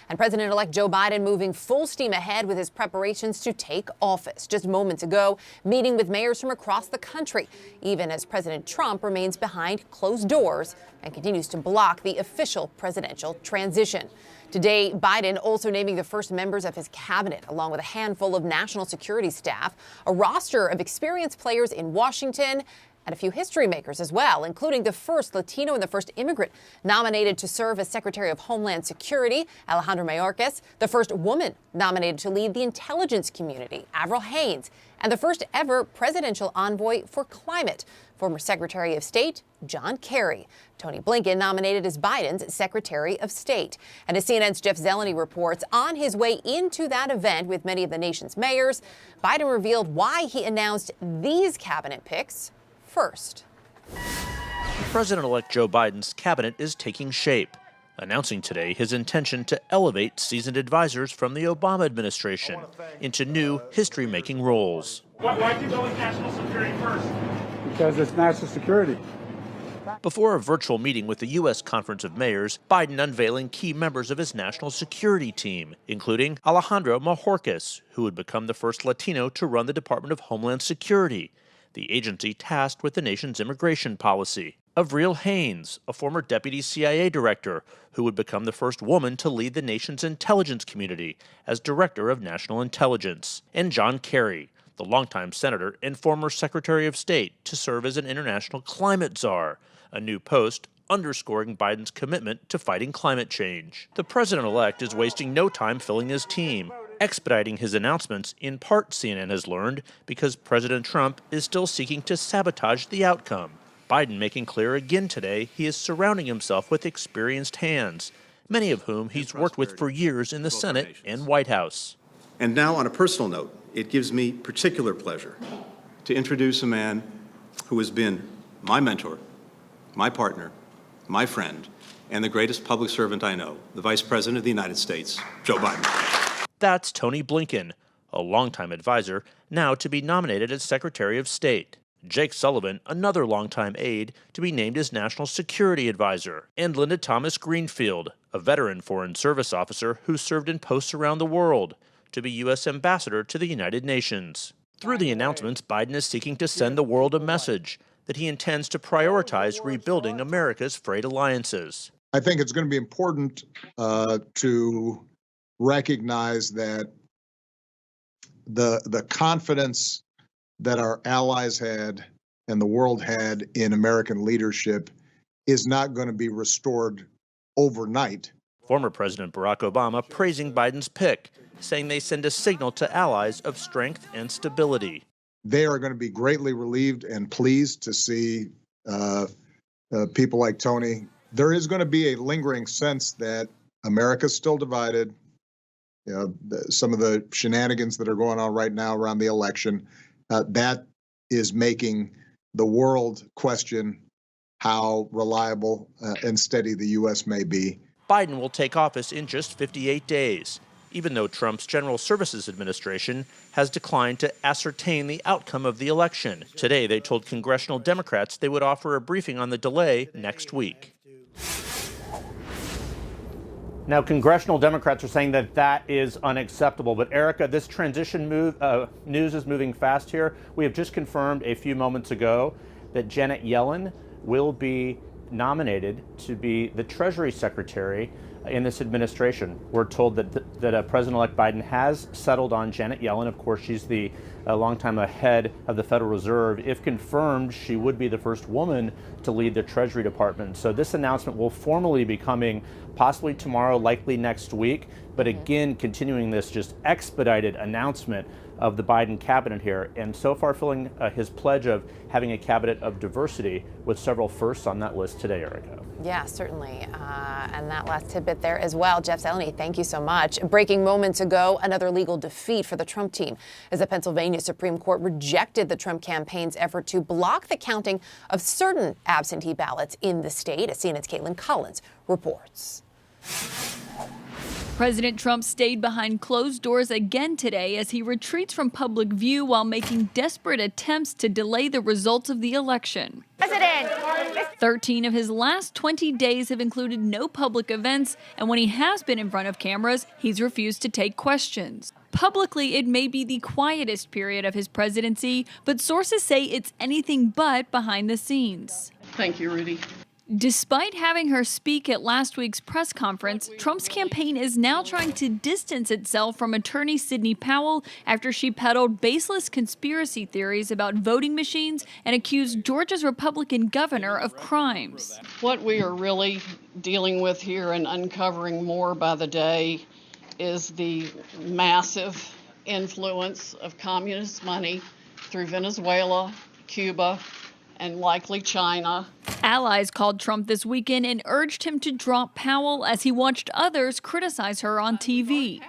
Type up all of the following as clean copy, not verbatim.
And President-elect Joe Biden moving full steam ahead with his preparations to take office. Just moments ago, meeting with mayors from across the country, even as President Trump remains behind closed doors and continues to block the official presidential transition. Today, Biden also naming the first members of his cabinet, along with a handful of national security staff, a roster of experienced players in Washington, and a few history makers as well, including the first Latino and the first immigrant nominated to serve as Secretary of Homeland Security, Alejandro Mayorkas, the first woman nominated to lead the intelligence community, Avril Haines, and the first ever presidential envoy for climate, former Secretary of State John Kerry. Tony Blinken nominated as Biden's Secretary of State. And as CNN's Jeff Zeleny reports, on his way into that event with many of the nation's mayors, Biden revealed why he announced these cabinet picks first. President-elect Joe Biden's cabinet is taking shape, announcing today his intention to elevate seasoned advisors from the Obama administration into new history-making roles. Why did you go with national security first? Because it's national security. Before a virtual meeting with the U.S. Conference of Mayors, Biden unveiling key members of his national security team, including Alejandro Mayorkas, who would become the first Latino to run the Department of Homeland Security, the agency tasked with the nation's immigration policy. Avril Haines, a former deputy CIA director, who would become the first woman to lead the nation's intelligence community as Director of National Intelligence. And John Kerry, the longtime senator and former Secretary of State, to serve as an international climate czar, a new post underscoring Biden's commitment to fighting climate change. The president-elect is wasting no time filling his team, expediting his announcements, in part, CNN has learned, because President Trump is still seeking to sabotage the outcome. Biden making clear again today he is surrounding himself with experienced hands, many of whom he's worked with for years in the Senate and White House. And now, on a personal note, it gives me particular pleasure to introduce a man who has been my mentor, my partner, my friend, and the greatest public servant I know, the Vice President of the United States, Joe Biden. That's Tony Blinken, a longtime advisor, now to be nominated as Secretary of State. Jake Sullivan, another longtime aide, to be named as National Security Advisor. And Linda Thomas Greenfield, a veteran Foreign Service officer who served in posts around the world, to be U.S. Ambassador to the United Nations. Through the announcements, Biden is seeking to send the world a message that he intends to prioritize rebuilding America's frayed alliances. I think it's going to be important to recognize that the confidence that our allies had and the world had in American leadership is not going to be restored overnight. Former President Barack Obama praising Biden's pick, saying they send a signal to allies of strength and stability. They are going to be greatly relieved and pleased to see people like Tony. There is going to be a lingering sense that America's still divided. You know, some of the shenanigans that are going on right now around the election, that is making the world question how reliable and steady the U.S. may be. Biden will take office in just 58 days, even though Trump's General Services Administration has declined to ascertain the outcome of the election. Today, they told congressional Democrats they would offer a briefing on the delay next week. Now, congressional Democrats are saying that that is unacceptable. But Erica, this transition news is moving fast here. We have just confirmed a few moments ago that Janet Yellen will be nominated to be the Treasury Secretary in this administration. We're told that President-elect Biden has settled on Janet Yellen. Of course, she's the longtime head of the Federal Reserve. If confirmed, she would be the first woman to lead the Treasury Department. So this announcement will formally be coming possibly tomorrow, likely next week. But again, continuing this just expedited announcement of the Biden cabinet here, and so far filling his pledge of having a cabinet of diversity with several firsts on that list today, Erica. Yeah, certainly. And that last tidbit there as well. Jeff Zeleny, thank you so much. Breaking moments ago, another legal defeat for the Trump team as the Pennsylvania Supreme Court rejected the Trump campaign's effort to block the counting of certain absentee ballots in the state, as CNN's Caitlin Collins reports. President Trump stayed behind closed doors again today as he retreats from public view while making desperate attempts to delay the results of the election. 13 of his last 20 days have included no public events, and when he has been in front of cameras, he's refused to take questions. Publicly, it may be the quietest period of his presidency, but sources say it's anything but behind the scenes. Thank you, Rudy. Despite having her speak at last week's press conference, Trump's campaign is now trying to distance itself from attorney Sidney Powell after she peddled baseless conspiracy theories about voting machines and accused Georgia's Republican governor of crimes. What we are really dealing with here and uncovering more by the day is the massive influence of communist money through Venezuela, Cuba, and likely China. Allies called Trump this weekend and urged him to drop Powell as he watched others criticize her on TV.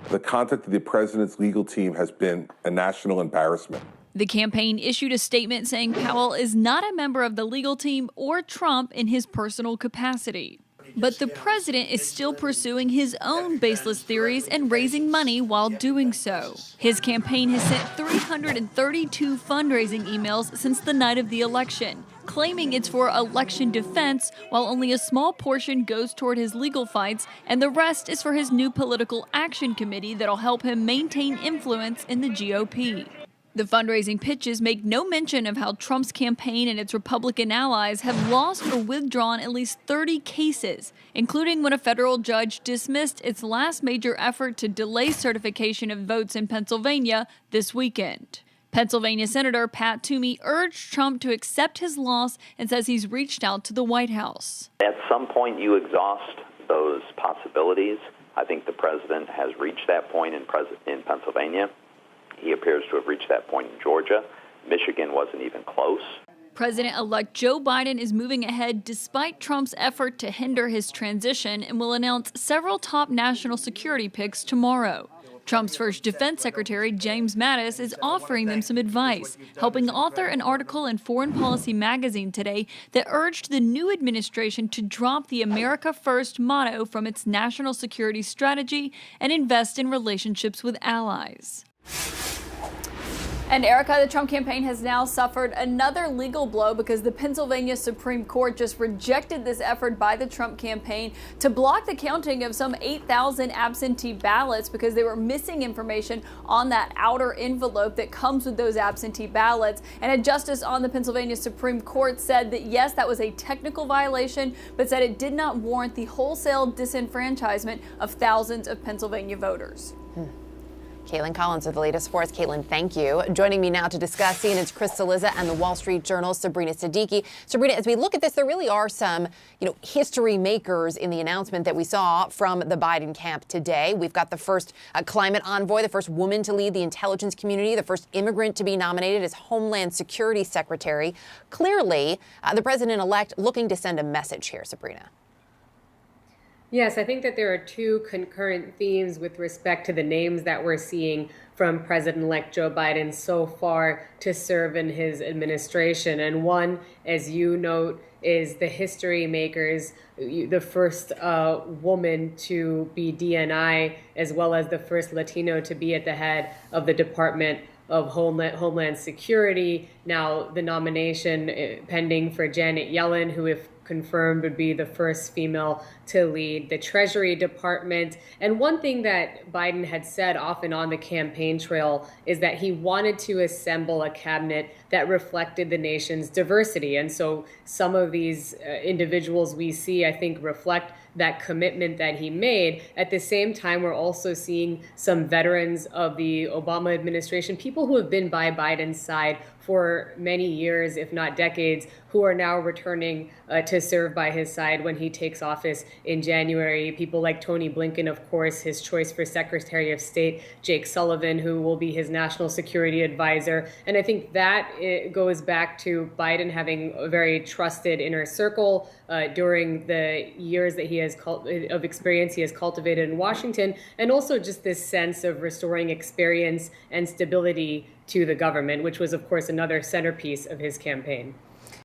The conduct of the president's legal team has been a national embarrassment. The campaign issued a statement saying Powell is not a member of the legal team or Trump in his personal capacity. But the president is still pursuing his own baseless theories and raising money while doing so. His campaign has sent 332 fundraising emails since the night of the election, claiming it's for election defense, while only a small portion goes toward his legal fights, and the rest is for his new political action committee that'll help him maintain influence in the GOP. The fundraising pitches make no mention of how Trump's campaign and its Republican allies have lost or withdrawn at least 30 cases, including when a federal judge dismissed its last major effort to delay certification of votes in Pennsylvania this weekend. Pennsylvania Senator Pat Toomey urged Trump to accept his loss and says he's reached out to the White House. At some point, you exhaust those possibilities. I think the president has reached that point in Pennsylvania. He appears to have reached that point in Georgia. Michigan wasn't even close. President-elect Joe Biden is moving ahead despite Trump's effort to hinder his transition and will announce several top national security picks tomorrow. Trump's first defense secretary, James Mattis, is offering them some advice, helping author an article in Foreign Policy magazine today that urged the new administration to drop the America First motto from its national security strategy and invest in relationships with allies. And Erica, the Trump campaign has now suffered another legal blow because the Pennsylvania Supreme Court just rejected this effort by the Trump campaign to block the counting of some 8,000 absentee ballots because they were missing information on that outer envelope that comes with those absentee ballots. And a justice on the Pennsylvania Supreme Court said that, yes, that was a technical violation, but said it did not warrant the wholesale disenfranchisement of thousands of Pennsylvania voters. Caitlin Collins with the latest for us. Caitlin, thank you. Joining me now to discuss CNN's Chris Cillizza and the Wall Street Journal's Sabrina Siddiqui. Sabrina, as we look at this, there really are some, history makers in the announcement that we saw from the Biden camp today. We've got the first climate envoy, the first woman to lead the intelligence community, the first immigrant to be nominated as Homeland Security Secretary. Clearly, the president-elect looking to send a message here, Sabrina. Yes, I think that there are two concurrent themes with respect to the names that we're seeing from President-elect Joe Biden so far to serve in his administration. And one, as you note, is the history makers, the first woman to be DNI, as well as the first Latino to be at the head of the Department of Homeland Security. Now, the nomination pending for Janet Yellen, who, if confirmed, would be the first female to lead the Treasury Department. And one thing that Biden had said often on the campaign trail is that he wanted to assemble a cabinet that reflected the nation's diversity. And so some of these individuals we see, I think, reflect that commitment that he made. At the same time, we're also seeing some veterans of the Obama administration, people who have been by Biden's side for many years, if not decades, who are now returning to serve by his side when he takes office in January. People like Tony Blinken, of course, his choice for Secretary of State, Jake Sullivan, who will be his national security advisor. And I think that goes back to Biden having a very trusted inner circle during the years that he has of experience he has cultivated in Washington, and also just this sense of restoring experience and stability to the government, which was, of course, another centerpiece of his campaign.